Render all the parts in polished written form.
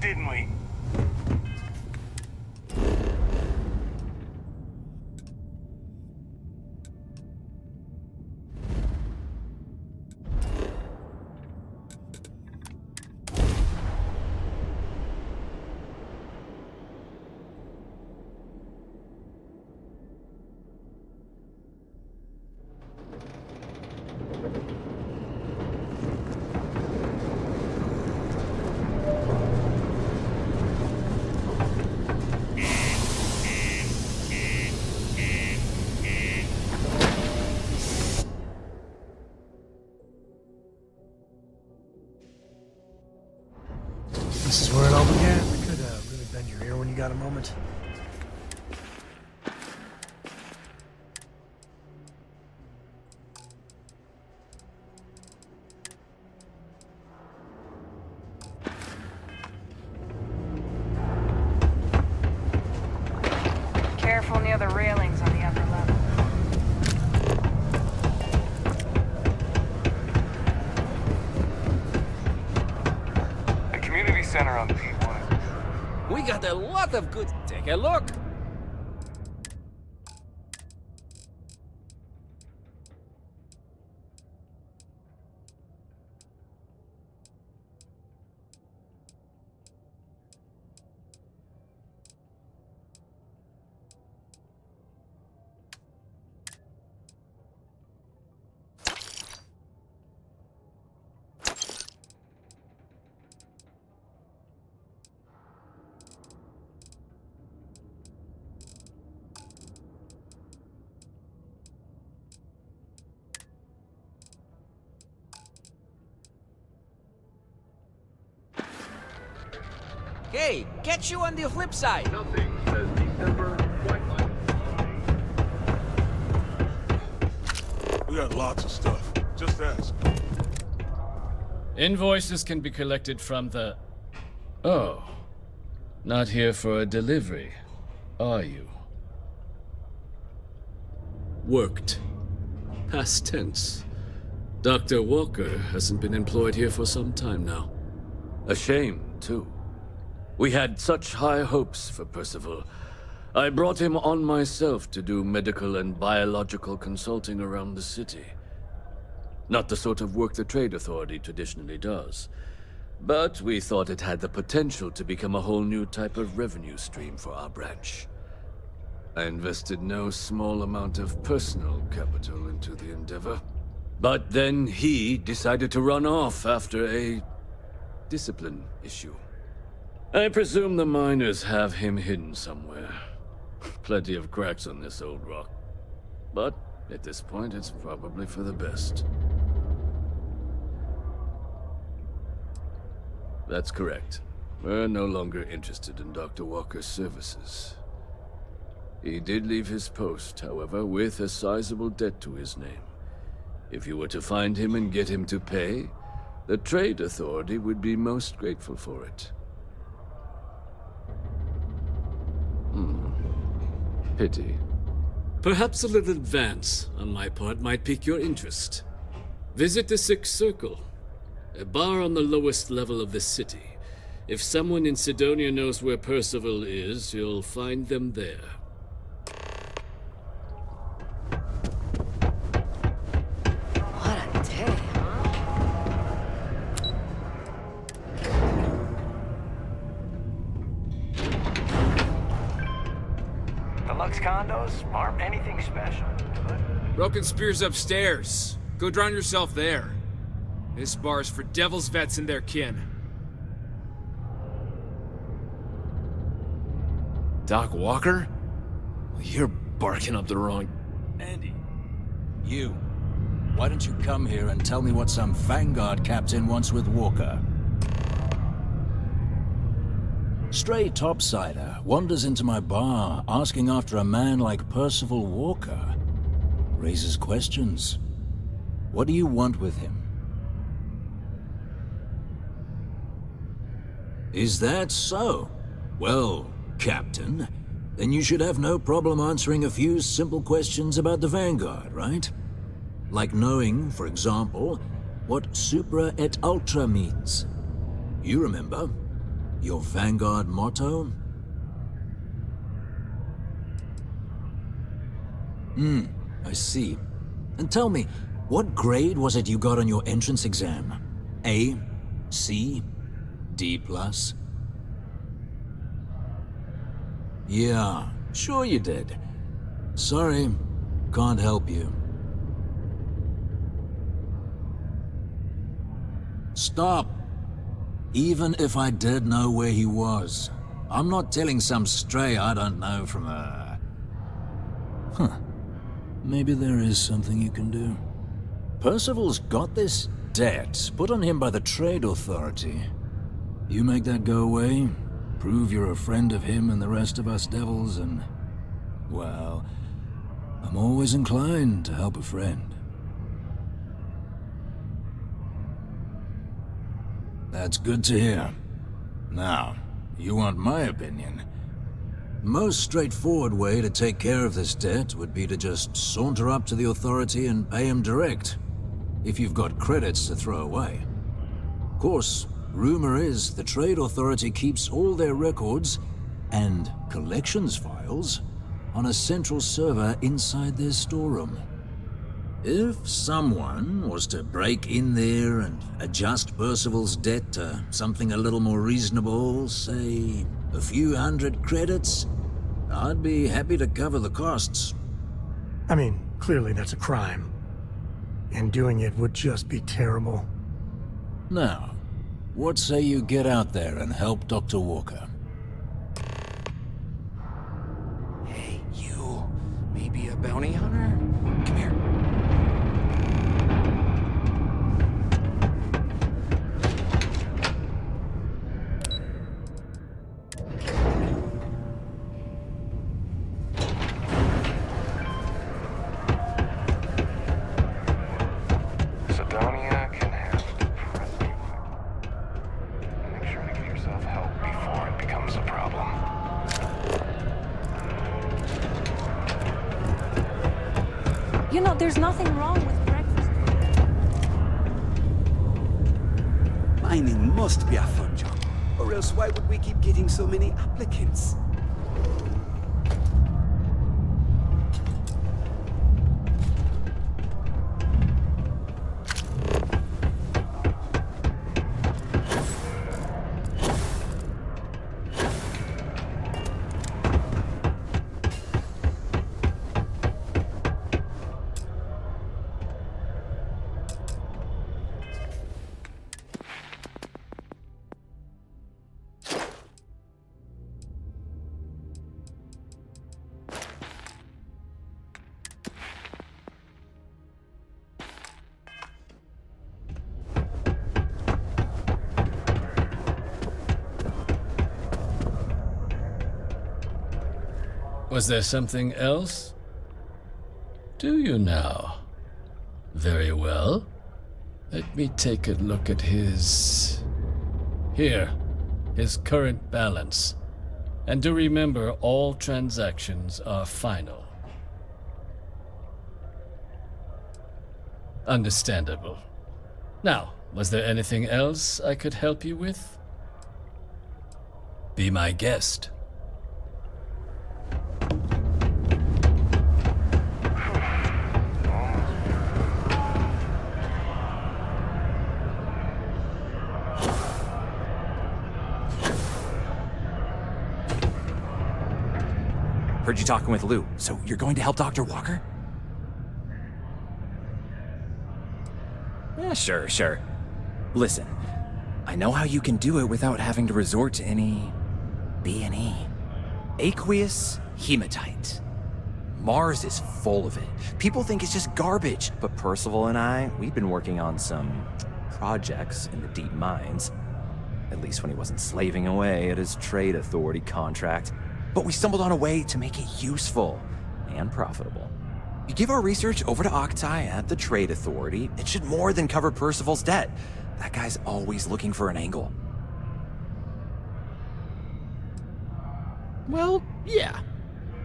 didn't we? This is where it all began. I could really bend your ear when you got a moment. Careful near the railings on the upper level. Community center on P1. We got a lot of good... Take a look! Hey, catch you on the flip side! Nothing says December quite like... We got lots of stuff. Just ask. Invoices can be collected from the... Oh. Not here for a delivery, are you? Worked. Past tense. Dr. Walker hasn't been employed here for some time now. A shame, too. We had such high hopes for Percival. I brought him on myself to do medical and biological consulting around the city. Not the sort of work the Trade Authority traditionally does. But we thought it had the potential to become a whole new type of revenue stream for our branch. I invested no small amount of personal capital into the endeavor. But then he decided to run off after a discipline issue. I presume the miners have him hidden somewhere. Plenty of cracks on this old rock. But at this point, it's probably for the best. That's correct. We're no longer interested in Dr. Walker's services. He did leave his post, however, with a sizable debt to his name. If you were to find him and get him to pay, the Trade Authority would be most grateful for it. Pity. Perhaps a little advance on my part might pique your interest. Visit the Sixth Circle, a bar on the lowest level of the city. If someone in Sidonia knows where Percival is, you'll find them there. What a day, Deluxe condos aren't anything special. Broken Spear's upstairs. Go drown yourself there. This bar's for devil's vets and their kin. Doc Walker? You're barking up the wrong... Andy, you. Why don't you come here and tell me what some Vanguard captain wants with Walker? Stray topsider wanders into my bar asking after a man like Percival Walker. Raises questions. What do you want with him? Is that so? Well, Captain, then you should have no problem answering a few simple questions about the Vanguard, right? Like knowing, for example, what supra et ultra means. You remember? Your Vanguard motto? I see. And tell me, what grade was it you got on your entrance exam? A? C? D+? Yeah, sure you did. Sorry, can't help you. Stop. Even if I did know where he was, I'm not telling some stray I don't know from a... Maybe there is something you can do. Percival's got this debt put on him by the Trade Authority. You make that go away, prove you're a friend of him and the rest of us devils, and... well, I'm always inclined to help a friend. That's good to hear. Now, you want my opinion? Most straightforward way to take care of this debt would be to just saunter up to the authority and pay him direct, if you've got credits to throw away. Of course, rumor is the Trade Authority keeps all their records and collections files on a central server inside their storeroom. If someone was to break in there and adjust Percival's debt to something a little more reasonable, say a few hundred credits, I'd be happy to cover the costs. I mean, clearly that's a crime. And doing it would just be terrible. Now, what say you get out there and help Dr. Walker? Hey, you. Maybe a bounty hunter? Come here. Sidonia can have depressed you. Make sure to get yourself help before it becomes a problem. You know, there's nothing wrong with breakfast. Mining must be a fun job, or else why would we keep getting so many applicants? Was there something else? Do you now? Very well. Let me take a look at his... Here, his current balance. And do remember, all transactions are final. Understandable. Now, was there anything else I could help you with? Be my guest. Heard you talking with Lou, so you're going to help Dr. Walker? Yeah, sure. Listen, I know how you can do it without having to resort to any... B&E. Aqueous hematite. Mars is full of it. People think it's just garbage, but Percival and I, we've been working on some projects in the deep mines. At least when he wasn't slaving away at his Trade Authority contract. But we stumbled on a way to make it useful and profitable. You give our research over to Octai at the Trade Authority, it should more than cover Percival's debt. That guy's always looking for an angle. Well, yeah.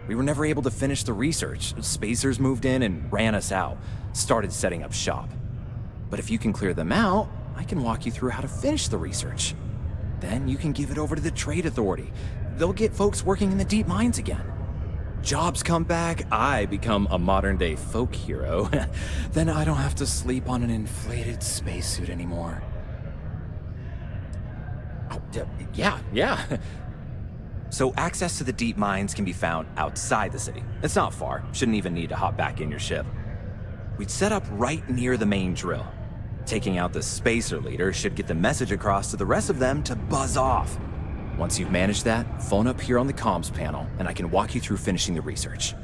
We were never able to finish the research. Spacers moved in and ran us out, started setting up shop. But if you can clear them out, I can walk you through how to finish the research. Then you can give it over to the Trade Authority. They'll get folks working in the deep mines again. Jobs come back, I become a modern-day folk hero. Then I don't have to sleep on an inflated spacesuit anymore. Oh, yeah. So access to the deep mines can be found outside the city. It's not far. Shouldn't even need to hop back in your ship. We'd set up right near the main drill. Taking out the spacer leader should get the message across to the rest of them to buzz off. Once you've managed that, phone up here on the comms panel, and I can walk you through finishing the research.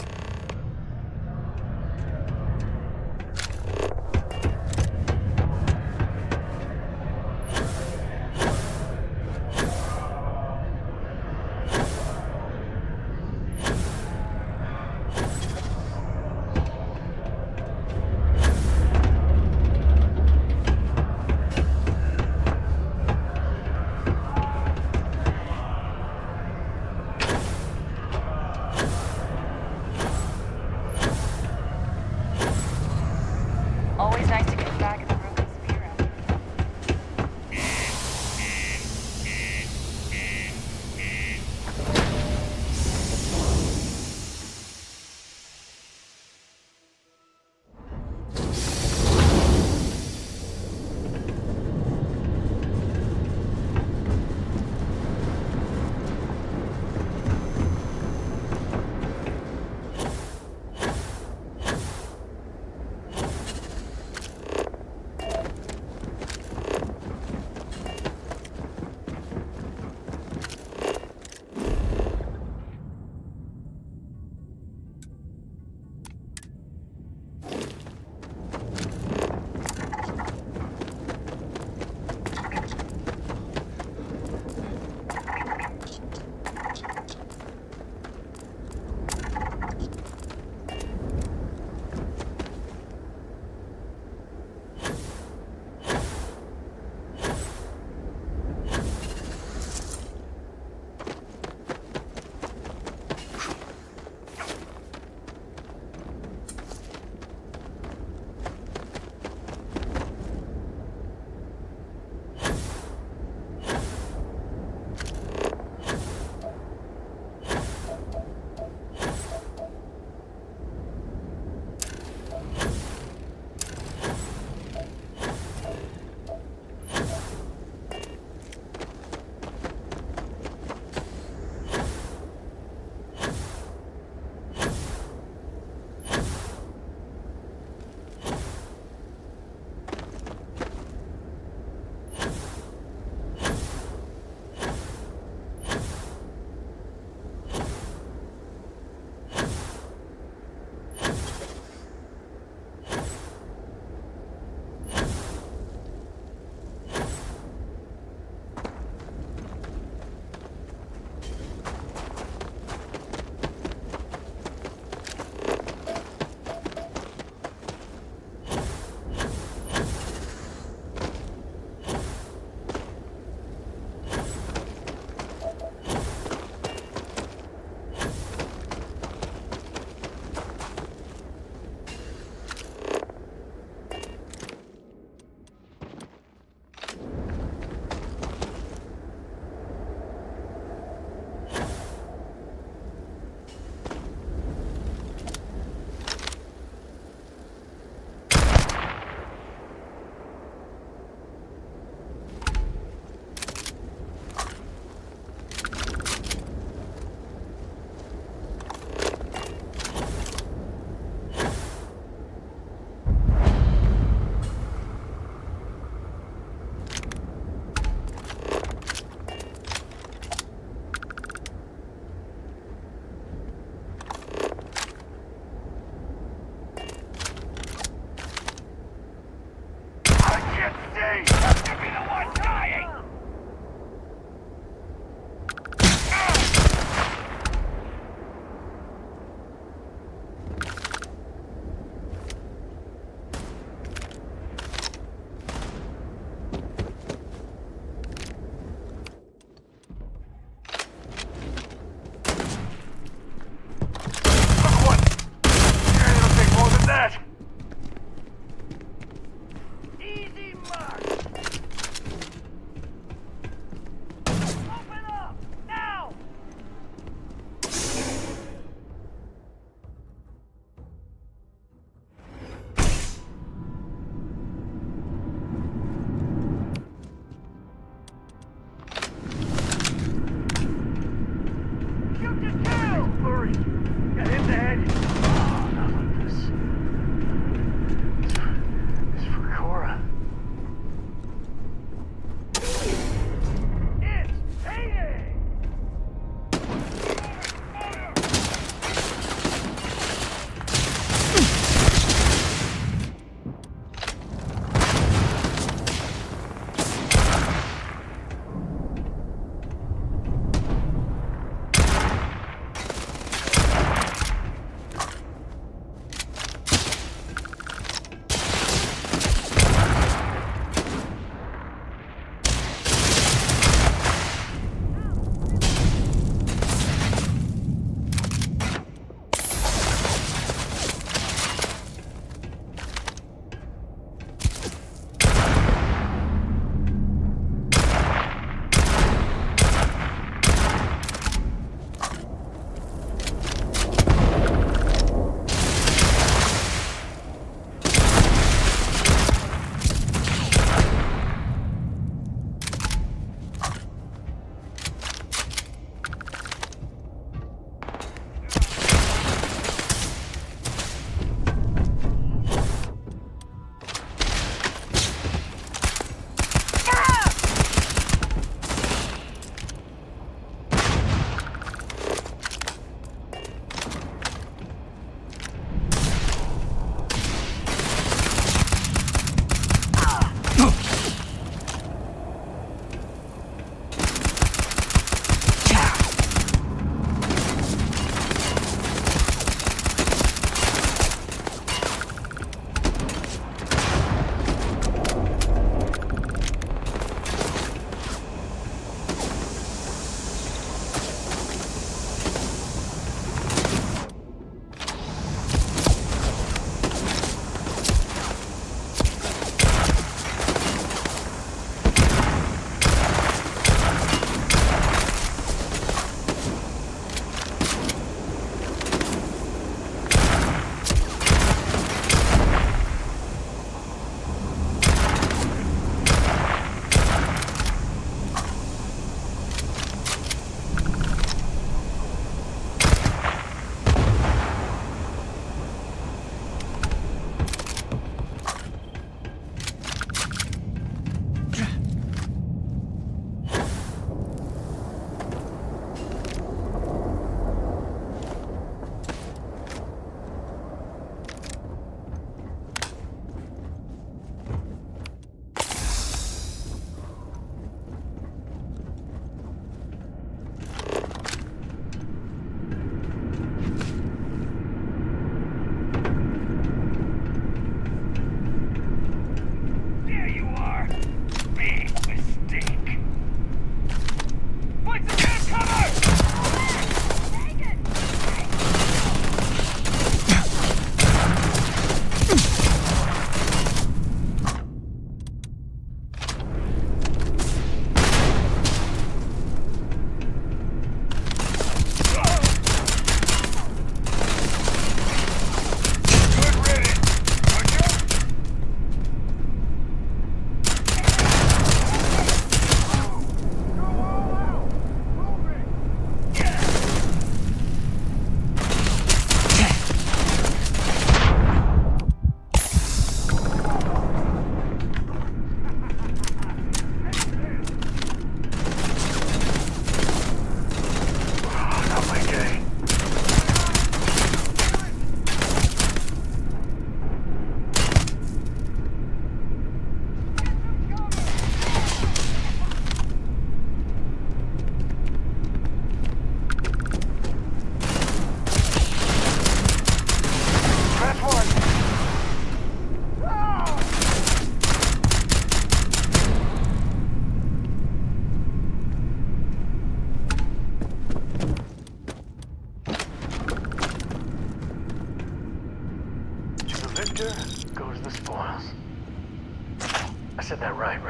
I said that right?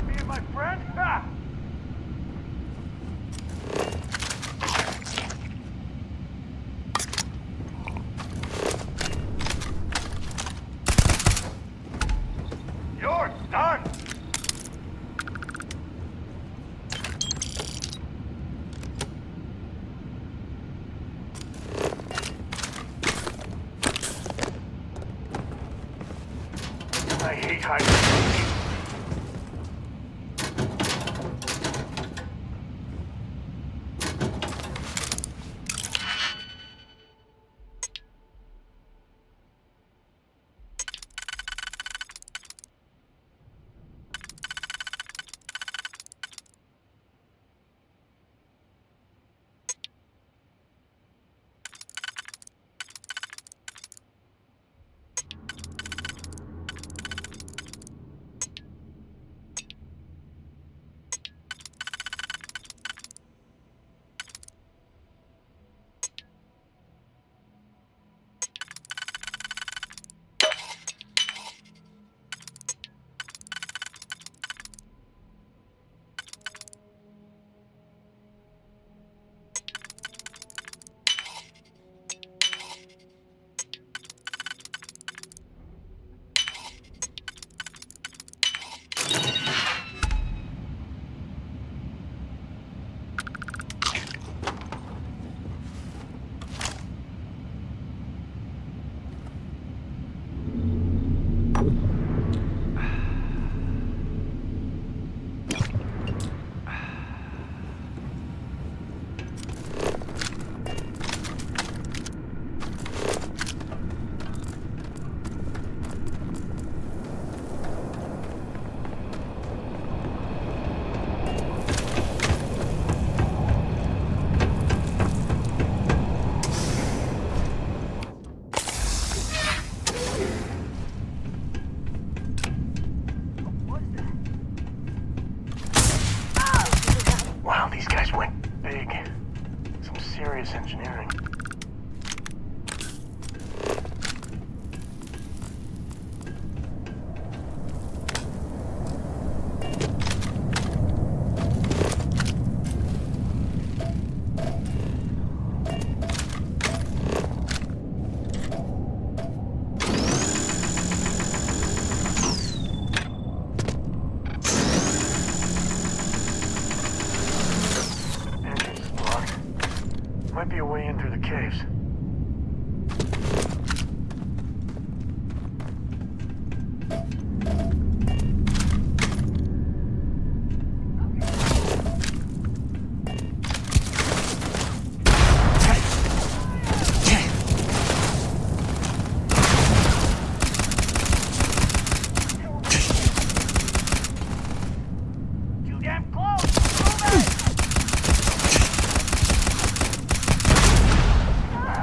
Me and my friend? Ha! You're done! I hate hiding. Wow, these guys went big. Some serious engineering. Entrance is blocked. Might be a way in through the caves. Too damn close! Move it!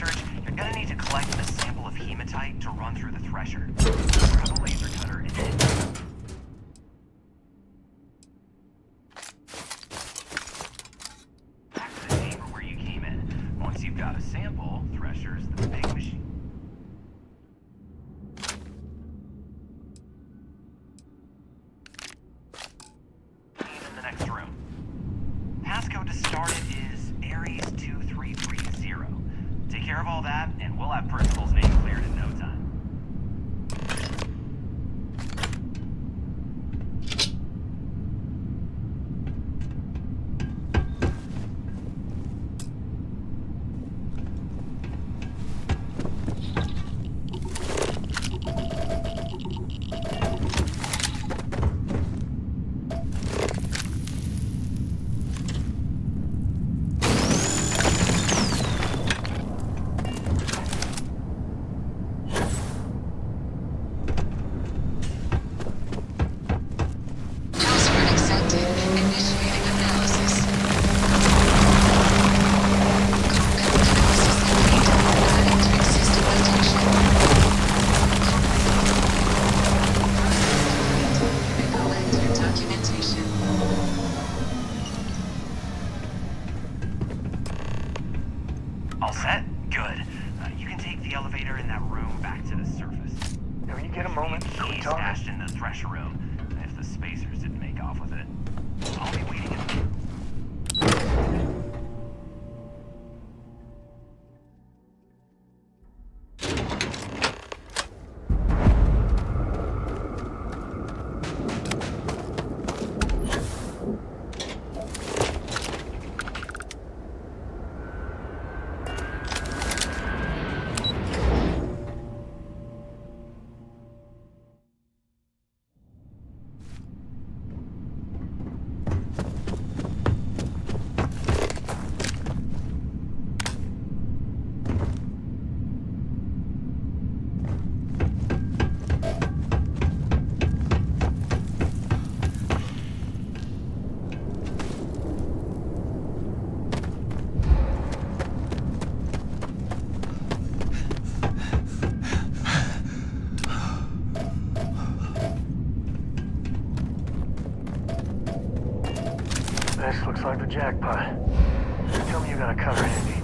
research, you're gonna need to collect a sample of hematite to run through the thresher. Grab a laser cutter and back to the chamber where you came in. Once you've got a sample, thresher's the big machine. In the next room. Passcode to start it is Ares 2330. Take care of all that, and we'll have Percival's name cleared in no time. Password accepted. Initiating analysis. Compound analysis complete. Adding to existing detection. Collected documentation. All set? Good. You can take the elevator in that room back to the surface. If you get a moment, can we He's talk? stashed in the thresher room. If the spacers didn't make off with it, I'll be waiting in. This looks like the jackpot. Tell me you got a cover handy.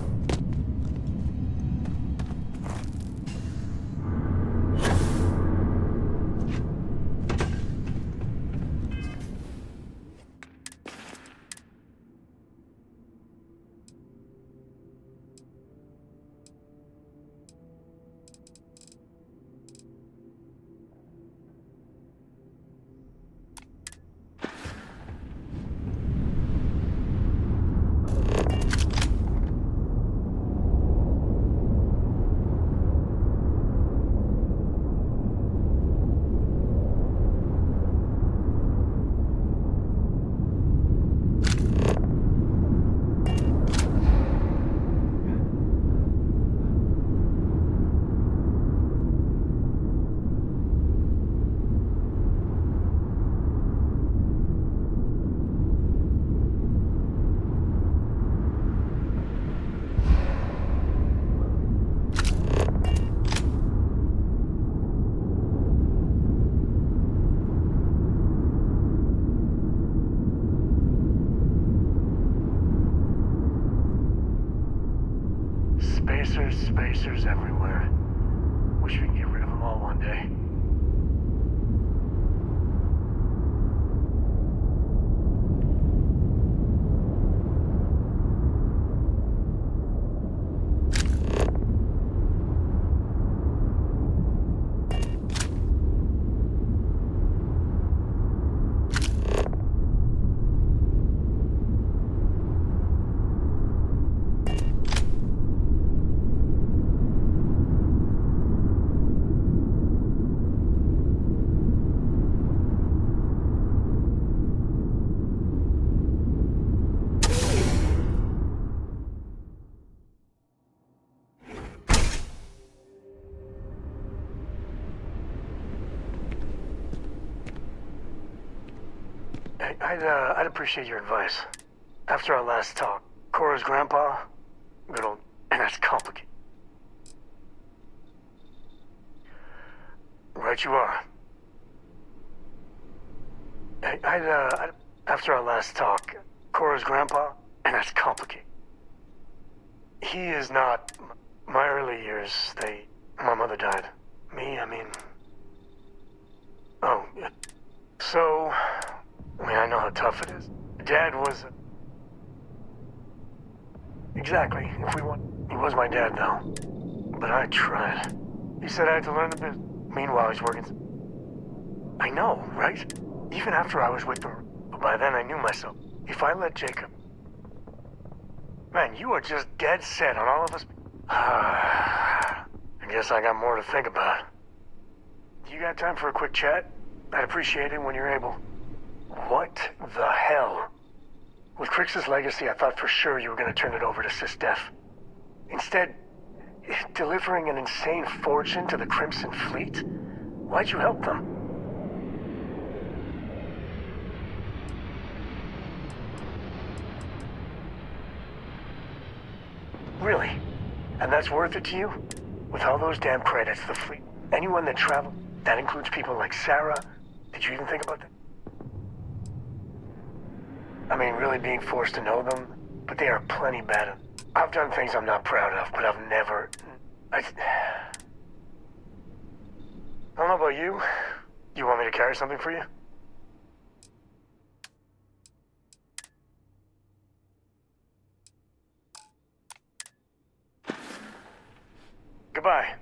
Spacers everywhere. Wish we could get rid of them all one day. I'd appreciate your advice. After our last talk, Cora's grandpa, good old, and that's complicated. bet you are. After our last talk, Cora's grandpa, and that's complicated. He is not... My early years, my mother died. Me, I mean... Oh, yeah. So... I know how tough it is. Dad was... Exactly, if we want... He was my dad, though. But I tried. He said I had to learn the business. Meanwhile, he's working... I know, right? Even after I was with her, by then I knew myself. If I let Jacob... Man, you are just dead set on all of us... I guess I got more to think about. You got time for a quick chat? I'd appreciate it when you're able. What the hell? With Crix's legacy, I thought for sure you were going to turn it over to SysDef. Instead, delivering an insane fortune to the Crimson Fleet? Why'd you help them? Really? And that's worth it to you? With all those damn credits, the fleet, anyone that traveled, that includes people like Sarah. Did you even think about that? I mean, really being forced to know them, but they are plenty bad. I've done things I'm not proud of, but I've never... I don't know about you. You want me to carry something for you? Goodbye.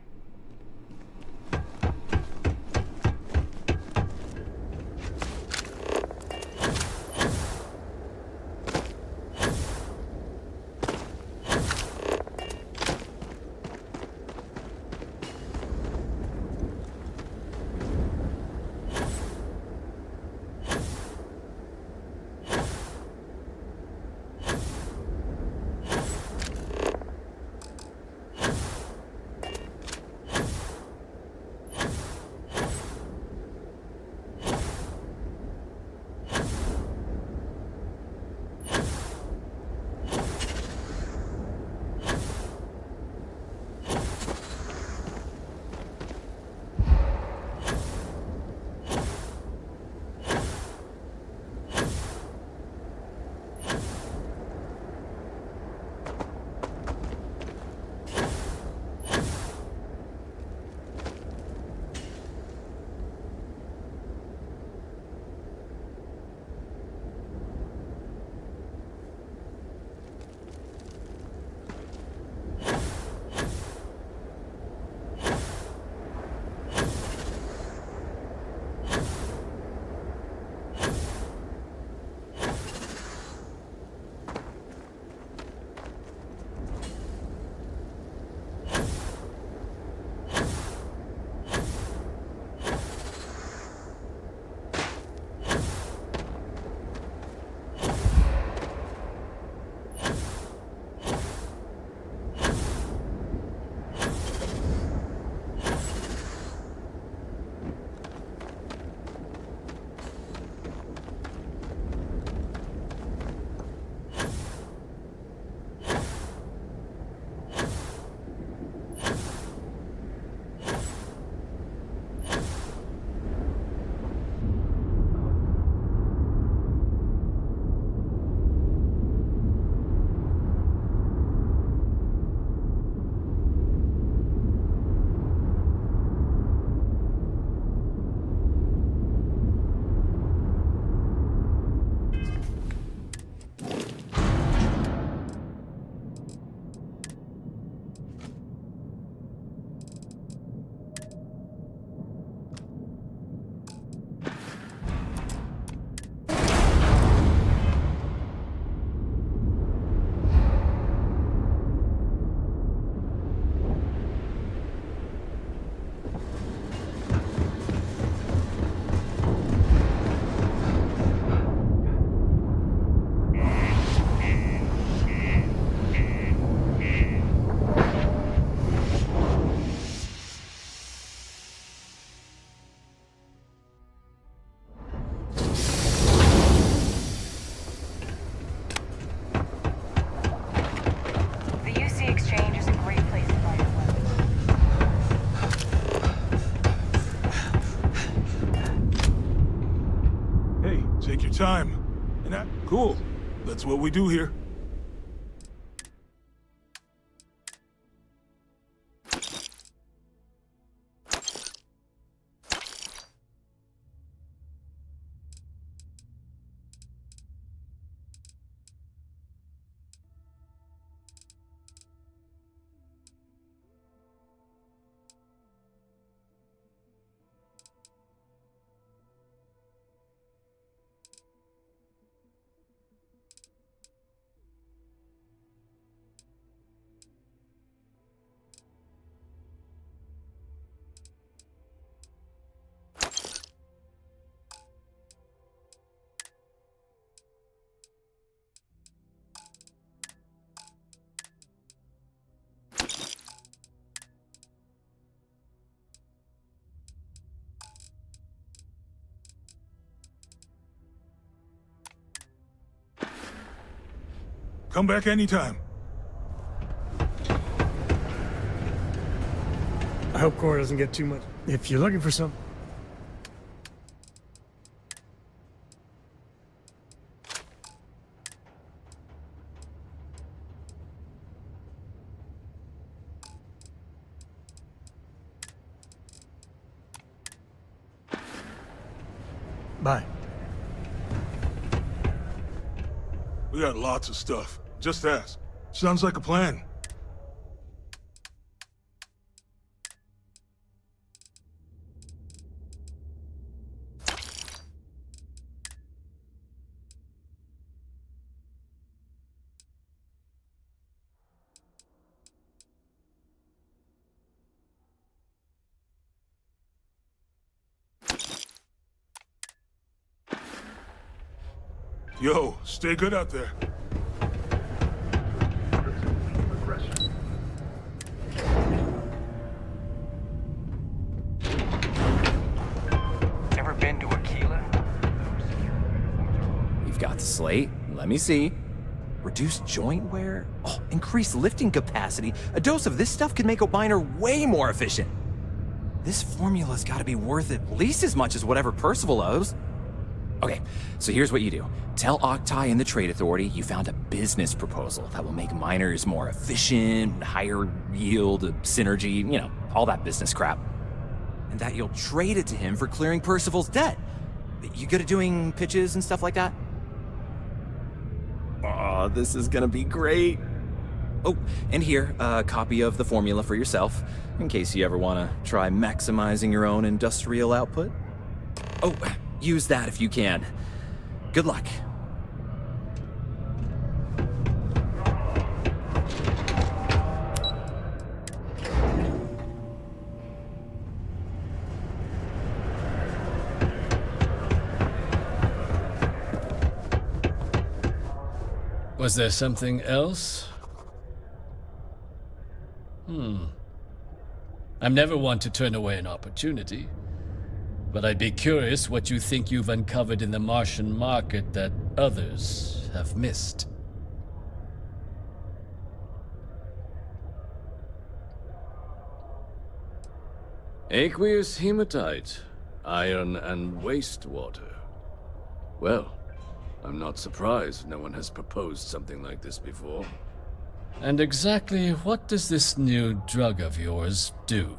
time. And that... Cool. That's what we do here. Come back anytime. I hope Cora doesn't get too much. If you're looking for some... Bye. We got lots of stuff. Just ask. Sounds like a plan. Yo, stay good out there. Ever been to Aquila? You've got the slate. Let me see. Reduced joint wear? Oh, increased lifting capacity. A dose of this stuff could make a miner way more efficient. This formula's gotta be worth at least as much as whatever Percival owes. Okay, so here's what you do. Tell Octai and the Trade Authority you found a business proposal that will make miners more efficient, higher yield, synergy, you know, all that business crap. And that you'll trade it to him for clearing Percival's debt. You good at doing pitches and stuff like that? Oh, this is gonna be great. Oh, and here, a copy of the formula for yourself, in case you ever wanna try maximizing your own industrial output. Oh, use that if you can. Good luck. Was there something else? I'm never one to turn away an opportunity. But I'd be curious what you think you've uncovered in the Martian market that others have missed. Aqueous hematite, iron and wastewater. Well, I'm not surprised no one has proposed something like this before. And exactly what does this new drug of yours do?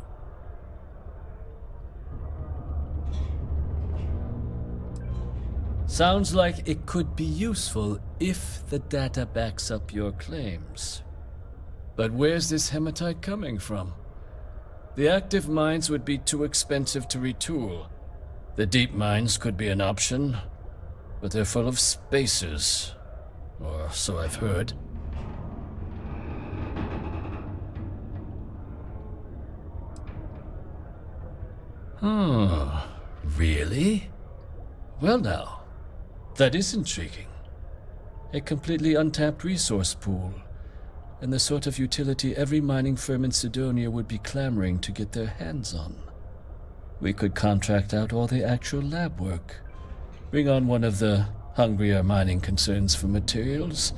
Sounds like it could be useful if the data backs up your claims. But where's this hematite coming from? The active mines would be too expensive to retool. The deep mines could be an option, but they're full of spacers, or so I've heard. Really? Well now, that is intriguing. A completely untapped resource pool, and the sort of utility every mining firm in Sidonia would be clamoring to get their hands on. We could contract out all the actual lab work, bring on one of the hungrier mining concerns for materials,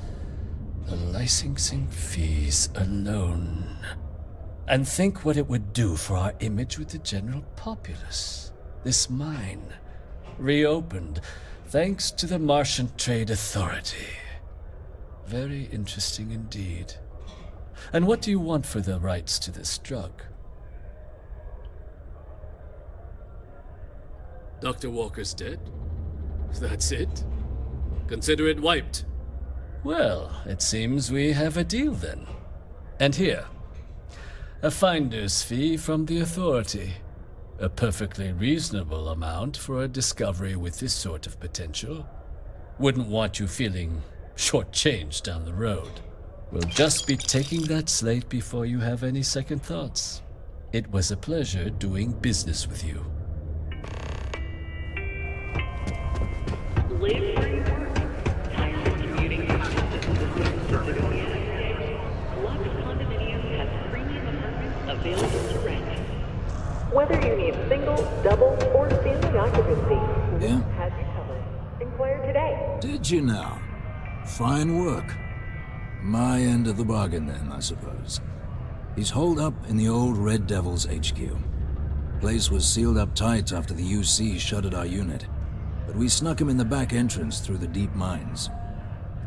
the licensing fees alone. And think what it would do for our image with the general populace. This mine, reopened, Thanks to the Martian Trade Authority. Very interesting indeed. And what do you want for the rights to this drug? Dr. Walker's dead? That's it? Consider it wiped. Well, it seems we have a deal then. And here, a finder's fee from the Authority. A perfectly reasonable amount for a discovery with this sort of potential. Wouldn't want you feeling shortchanged down the road. We'll just be taking that slate before you have any second thoughts. It was a pleasure doing business with you. Live where you work. Tired commuting past Lux Condominium has premium apartments available to rent. Whether you need single, double, or family occupancy, Yeah? has you covered. Inquire today. Did you now? Fine work. My end of the bargain then, I suppose. He's holed up in the old Red Devil's HQ. Place was sealed up tight after the UC shuttered our unit, but we snuck him in the back entrance through the deep mines.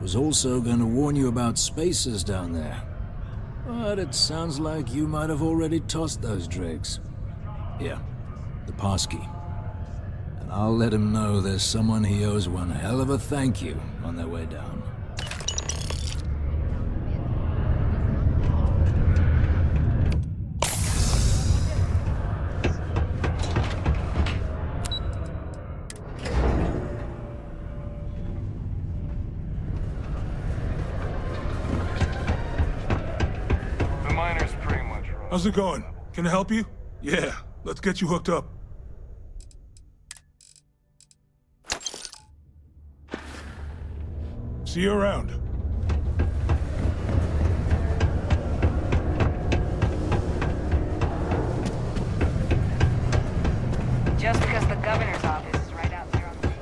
Was also going to warn you about spacers down there. But it sounds like you might have already tossed those drakes. Here, the passkey. And I'll let him know there's someone he owes one hell of a thank you on their way down. The miner's pretty much wrong. How's it going? Can I help you? Yeah, let's get you hooked up. See you around. Just because the governor's office is right out there on the...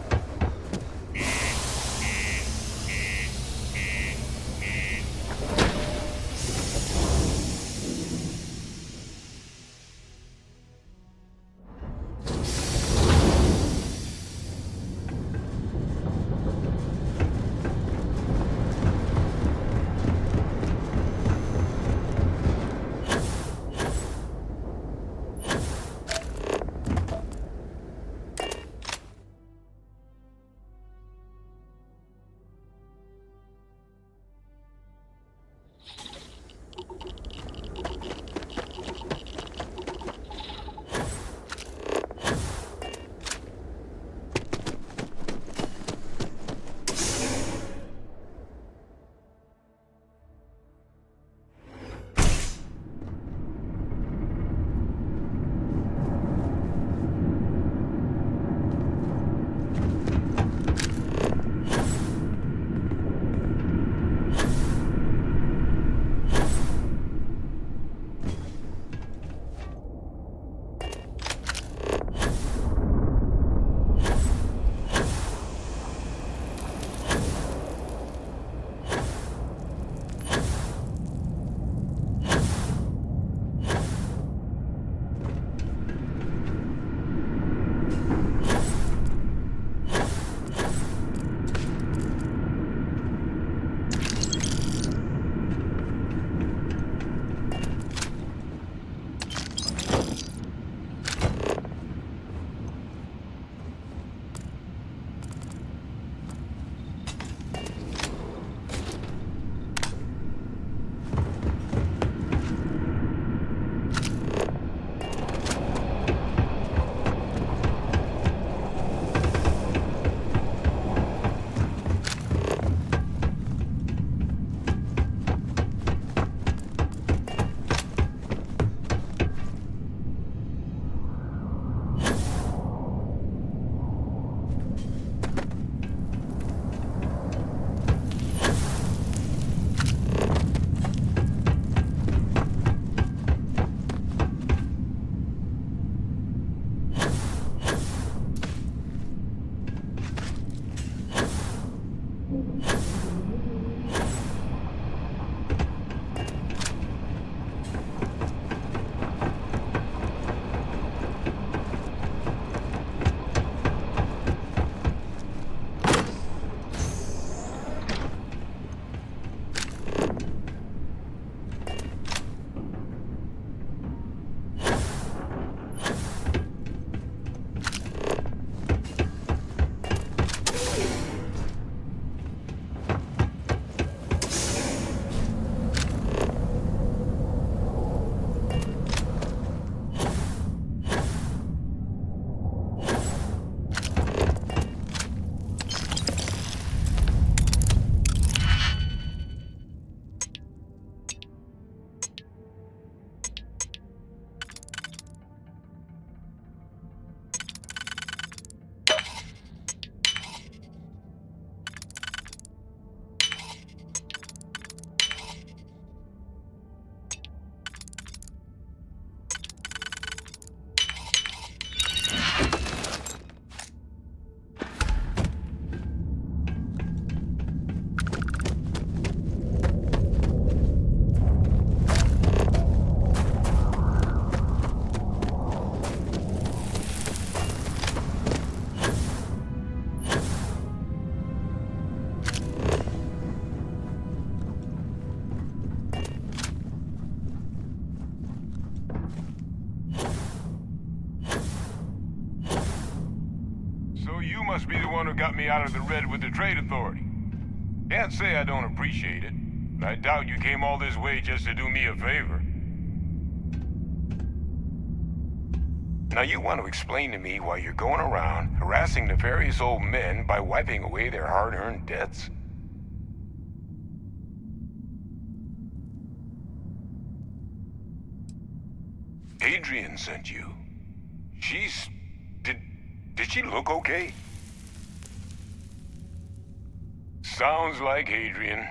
you must be the one who got me out of the red with the Trade Authority. Can't say I don't appreciate it, but I doubt you came all this way just to do me a favor. Now you want to explain to me why you're going around harassing nefarious old men by wiping away their hard-earned debts? Hadrian sent you. Did she look okay? Sounds like Hadrian.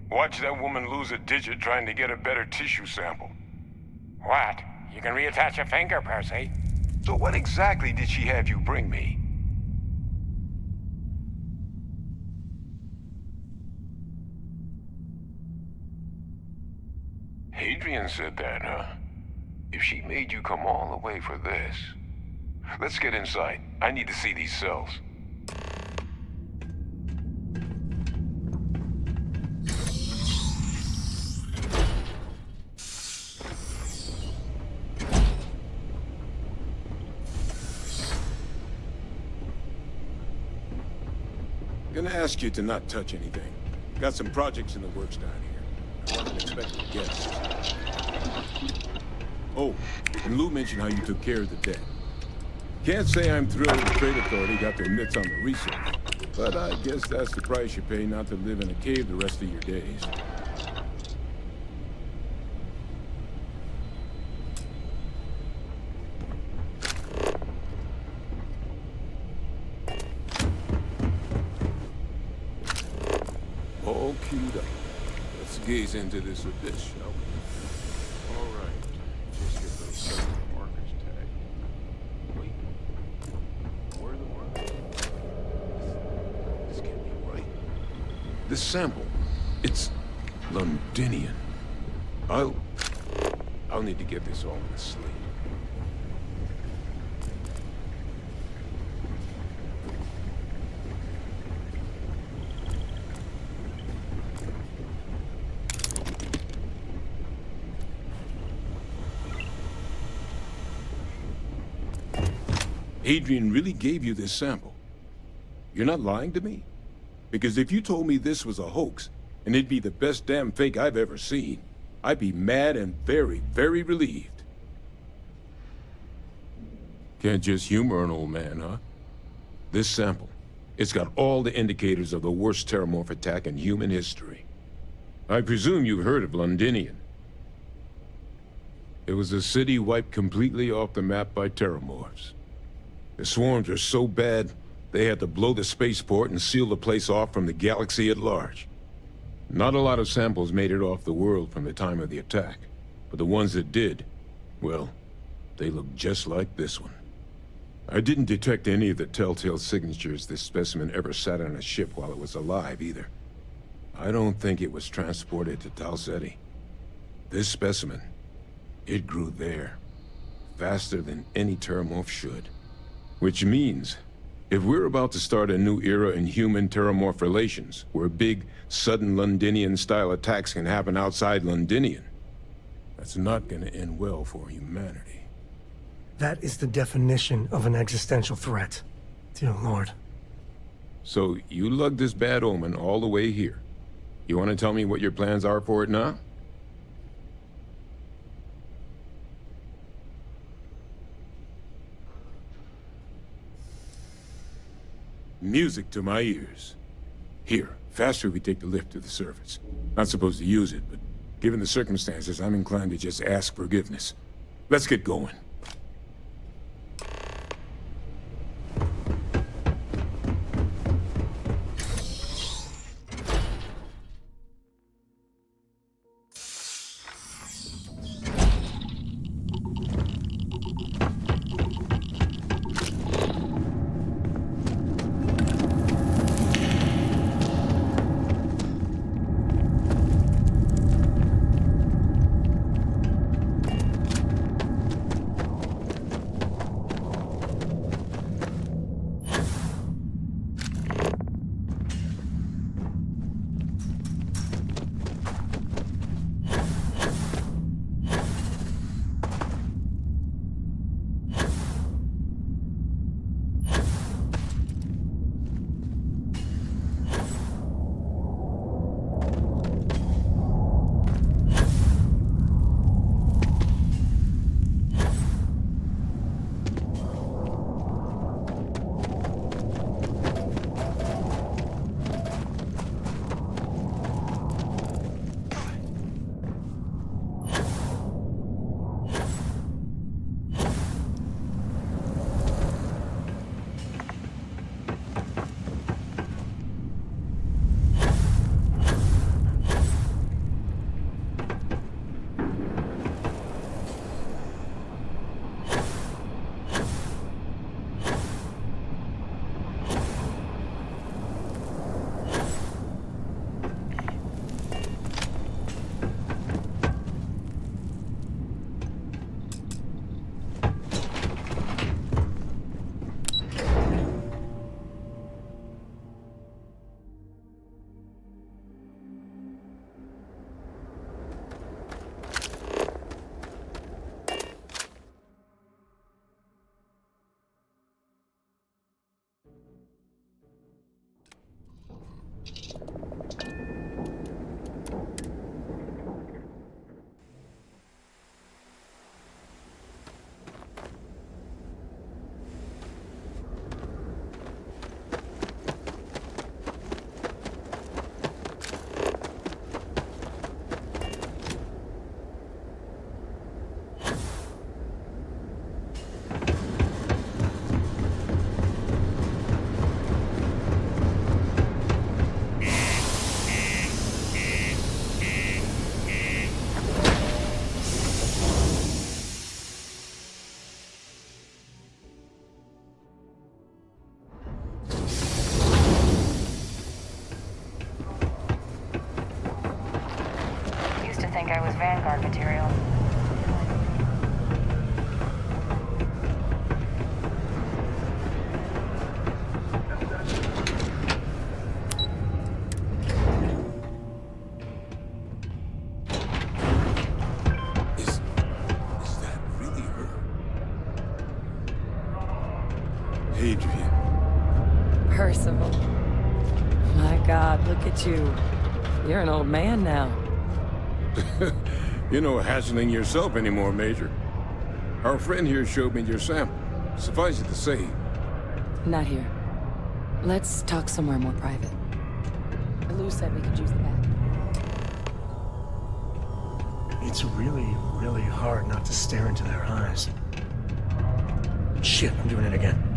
Watch that woman lose a digit trying to get a better tissue sample. What? You can reattach a finger, Percy. So what exactly did she have you bring me? Hadrian said that, huh? If she made you come all the way for this... Let's get inside. I need to see these cells. Gonna ask you to not touch anything. Got some projects in the works down here. I wasn't expecting guests. Oh, and Lou mentioned how you took care of the debt. Can't say I'm thrilled the Trade Authority got their mitts on the research, but I guess that's the price you pay not to live in a cave the rest of your days. All queued up. Let's gaze into this abyss, shall we? All right. Just get those separate markers tagged. Wait. Where are the markers? This can't be right. This sample, it's Londinian. I'll need to get this all in the slate. Hadrian really gave you this sample. You're not lying to me? Because if you told me this was a hoax, and it'd be the best damn fake I've ever seen, I'd be mad and very, very relieved. Can't just humor an old man, huh? This sample, it's got all the indicators of the worst terramorph attack in human history. I presume you've heard of Londinian. It was a city wiped completely off the map by terramorphs. The swarms were so bad, they had to blow the spaceport and seal the place off from the galaxy at large. Not a lot of samples made it off the world from the time of the attack, but the ones that did, well, they look just like this one. I didn't detect any of the telltale signatures this specimen ever sat on a ship while it was alive, either. I don't think it was transported to Tal Ceti. This specimen, it grew there, faster than any terramorph should. Which means, if we're about to start a new era in human-terramorph relations, where big, sudden Londinian-style attacks can happen outside Londinian, that's not gonna end well for humanity. That is the definition of an existential threat. Dear Lord. So, you lugged this bad omen all the way here. You want to tell me what your plans are for it now? Music to my ears. Here, faster we take the lift to the surface. Not supposed to use it, but given the circumstances, I'm inclined to just ask forgiveness. Let's get going. guy was Vanguard material. Is that really her? Hadrian. Percival. My God, look at you. You're an old man now. You're no hassling yourself anymore, Major. Our friend here showed me your sample. Suffice it to say, Not here. Let's talk somewhere more private. Lou said we could use the bath. It's really, really hard not to stare into their eyes. Shit, I'm doing it again.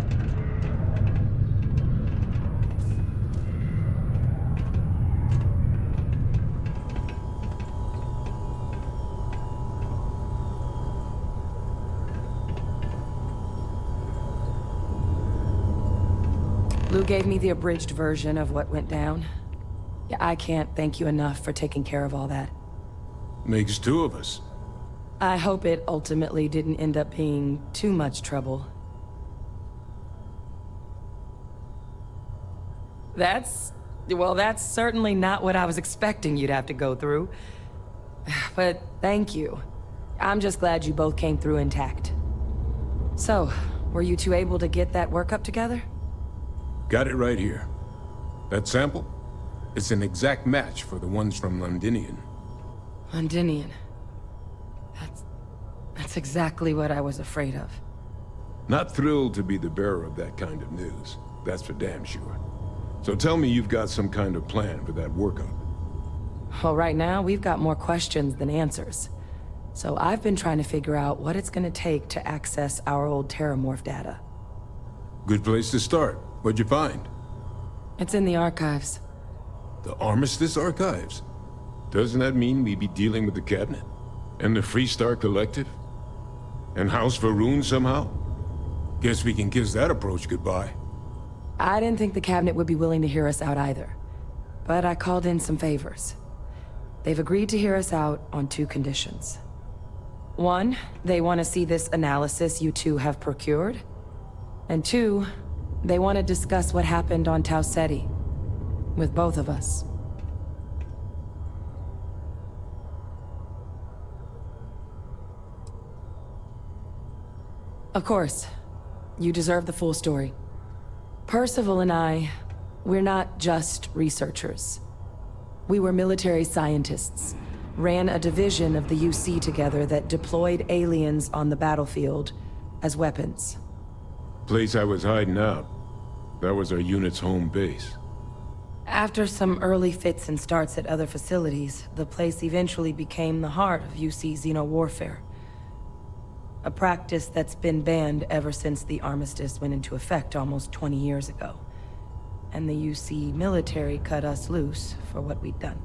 Lou gave me the abridged version of what went down. Yeah, I can't thank you enough for taking care of all that. makes two of us. I hope it ultimately didn't end up being too much trouble. Well, that's certainly not what I was expecting you'd have to go through. But thank you. I'm just glad you both came through intact. So, were you two able to get that workup together? Got it right here. That sample? It's an exact match for the ones from Londinian. Londinian. That's exactly what I was afraid of. Not thrilled to be the bearer of that kind of news. That's for damn sure. So tell me you've got some kind of plan for that workup. Well, right now, we've got more questions than answers. So I've been trying to figure out what it's gonna take to access our old Terramorph data. Good place to start. What'd you find? It's in the archives. The Armistice Archives? Doesn't that mean we'd be dealing with the Cabinet? And the Freestar Collective? And House Varun somehow? Guess we can kiss that approach goodbye. I didn't think the Cabinet would be willing to hear us out either. But I called in some favors. They've agreed to hear us out on two conditions. One, they want to see this analysis you two have procured. And two, they want to discuss what happened on Tau Ceti. With both of us. Of course, you deserve the full story. Percival and I, we're not just researchers. We were military scientists, ran a division of the UC together that deployed aliens on the battlefield as weapons. Place I was hiding out. That was our unit's home base. After some early fits and starts at other facilities, the place eventually became the heart of UC xeno-warfare. A practice that's been banned ever since the armistice went into effect almost 20 years ago. And the UC military cut us loose for what we'd done.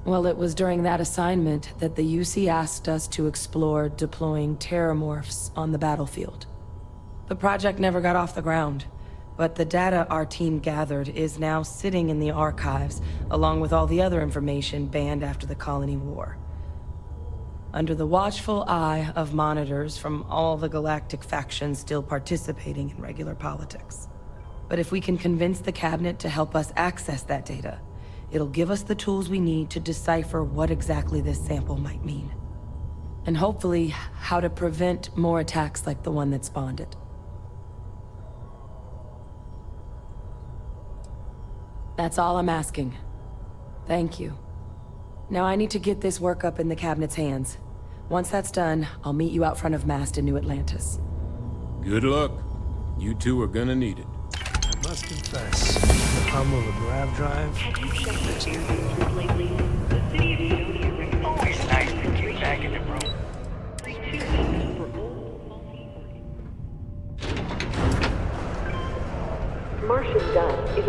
Well, it was during that assignment that the UC asked us to explore deploying terramorphs on the battlefield. The project never got off the ground, but the data our team gathered is now sitting in the archives, along with all the other information banned after the Colony War. Under the watchful eye of monitors from all the galactic factions still participating in regular politics. But if we can convince the Cabinet to help us access that data, it'll give us the tools we need to decipher what exactly this sample might mean. And hopefully, how to prevent more attacks like the one that spawned it. That's all I'm asking. Thank you. Now I need to get this work up in the Cabinet's hands. Once that's done, I'll meet you out front of Mast in New Atlantis. Good luck. You two are gonna need it. I must confess, the hum of a grav drive. Always nice to get back in the room. Martian Gun is